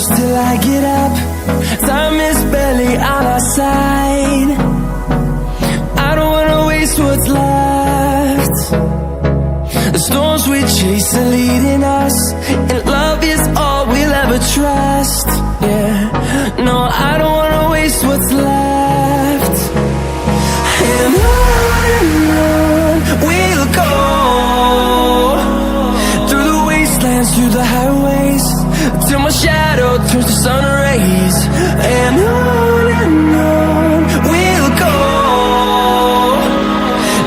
close till I get up. Time is barely on our side. I don't wanna waste what's left. The storms we chase are leading us, and love is all we'll ever trust. Yeah, no, I don't wanna waste what's left. And on we'll go, through the wastelands, through the highways, till my shadow turns to sun rays. And on we'll go,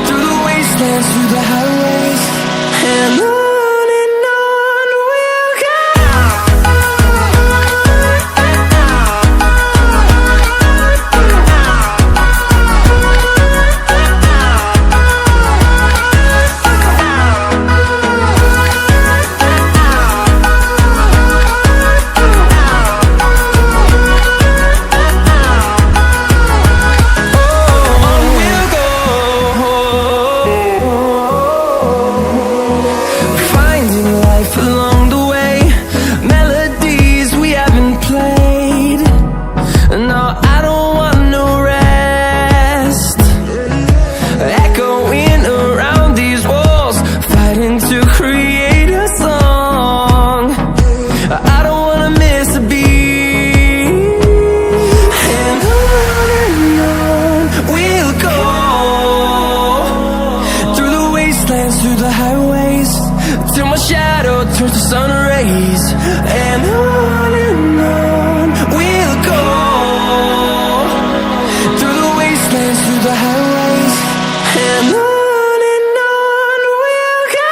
through the wastelands, through the highways, and on we'll go. Along the way, melodies we haven't played. No, I don't want no rest. Echoing around these walls, fighting to create a song. I don't wanna miss a beat. And on we'll go, through the wastelands, through the highways, till my shadow turns to sun rays. And on we'll go, through the wastelands, through the highways, and on we'll go.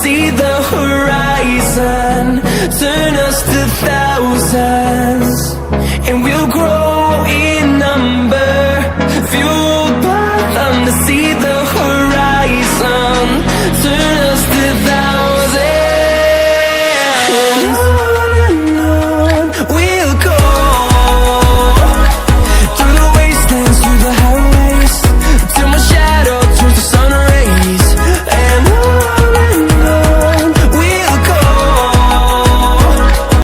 See the horizon.